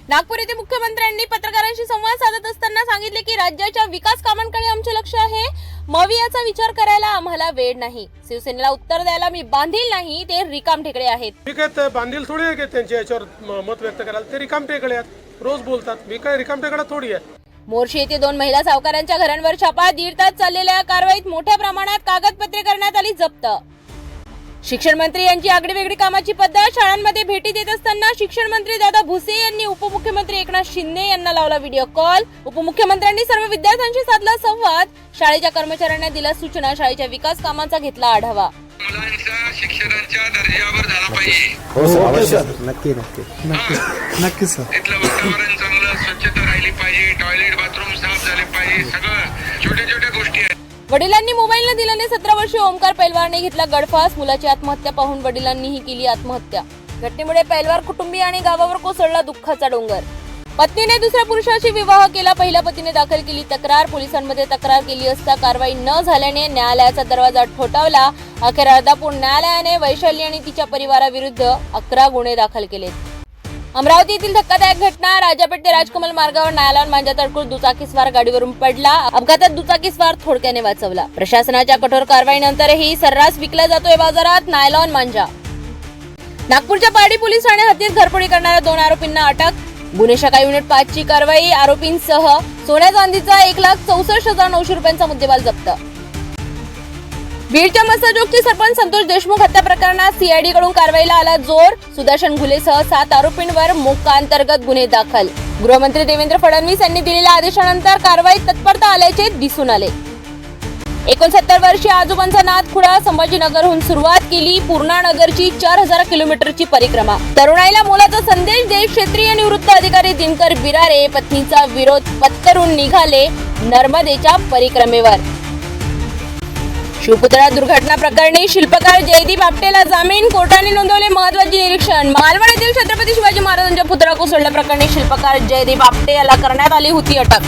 नागपूर येथे मुख्यमंत्र्यांनी पत्रकारांशी संवाद साधत असताना सांगितले की राज्याच्या विकास कामांकडे आमचे लक्ष आहे. मवियाचा विचार करायला आम्हाला वेळ नाही. शिवसेनेला उत्तर द्यायला मी बांधील नाही, ते रिकाम टेकडे आहेत. मी काय बांधील थोडी आहे की त्यांच्या याच्यावर मत व्यक्त करायला. ते रिकाम टेकडे आहेत, रोज बोलतात. मी काय रिकाम टेकडा थोडी आहे. मोर्शी येथे 2 महिला सावकारांच्या घरांवर छापा. 1.5 तास चाललेल्या कारवाईत मोठ्या प्रमाणात कागदपत्रे करण्यात आली जप्त. शिक्षण मंत्री यांची आगळीवेगळी कामाची पद्धत. शाळांमध्ये भेटी देत असताना शिक्षण मंत्री दादा भुसे यांनी उपमुख्यमंत्री एकनाथ शिंदे यांना लावला व्हिडिओ कॉल. उपमुख्यमंत्र्यांनी सर्व विद्यार्थ्यांशी साधला संवाद. शाळेच्या कर्मचाऱ्यांना दिल्या सूचना. शाळेच्या विकास कामांचा घेतला आढावा. मुलांचा शिक्षणाच्या दर्जावर झाला पाहिजे. हो सर, अवश्य नक्की नक्की नक्की नक्की सर. तिथलं वातावरण चांगलं, स्वच्छता राहिली पाहिजे, टॉयलेट बाथरूम साफ झाले पाहिजे. सगळं छोट्या छोट्या गोष्टी आहेत. वडिलांनी मोबाईल न दिल्याने 17 वर्षीय ओमकार पैलवारने घेतला गळफास. मुलाची आत्महत्या पाहून वडिलांनीही केली आत्महत्या. घटनेमुळे पैलवार कुटुंबीय आणि गावावर कोसळला दुःखाचा डोंगर. पत्नीने दुसऱ्या पुरुषाशी विवाह केला. पहिल्या पतीने दाखल केली तक्रार. पोलिसांमध्ये तक्रार केली असता कारवाई न झाल्याने न्यायालयाचा दरवाजा ठोठावला. अखेर अर्धापूर न्यायालयाने वैशाली आणि तिच्या परिवाराविरुद्ध 11 गुन्हे दाखल केलेत. अमरावती येथील धक्कादायक घटना. राजापेठ ते राजकमल मार्गावर नायलॉन मांजा तडकून दुचाकीस्वार गाडीवरून पडला. अपघातात दुचाकीस्वार थोडक्याने वाचवला. प्रशासनाच्या कठोर कारवाईनंतरही सर्रास विकला जातोय बाजारात नायलॉन मांजा. नागपूरच्या पारडी पोलीस ठाणे हद्दीत घरफोडी करणाऱ्या 2 आरोपींना अटक. गुन्हे शाखा युनिट 5 ची कारवाई. आरोपींसह सोन्या चांदीचा 1,64,900 रुपयांचा मुद्देमाल जप्त. बीडच्या मस्साजोगचे सरपंच संतोष देशमुख हत्या प्रकरणात सीआयडी कडून कारवाईला आला जोर. सुदर्शन घुलेसह 7 आरोपींवर मोक्का अंतर्गत गुन्हे दाखल. गृहमंत्री देवेंद्र फडणवीस यांनी दिलेल्या आदेशानंतर कारवाईत तत्परता आल्याचे दिसून आले. 69 वर्षीय आजोबांचा नाद खुळा. संभाजीनगरहून सुरुवात केली पूर्णानगरची 4000 किलोमीटरची परिक्रमा. तरुणाईला मोलाचा संदेश देत क्षेत्रीय निवृत्त अधिकारी दिनकर बिरारे पत्नीचा विरोध पत्करून निघाले नर्मदेच्या परिक्रमेवर. शिवपुतळा दुर्घटना प्रकरणी शिल्पकार जयदीप आपटेला जामीन. कोर्टाने नोंदवले महत्त्वाचे निरीक्षण. मालवण येथील छत्रपती शिवाजी महाराजांच्या पुतळा कोसळल्या प्रकरणी शिल्पकार जयदीप आपटे याला करण्यात आली होती अटक.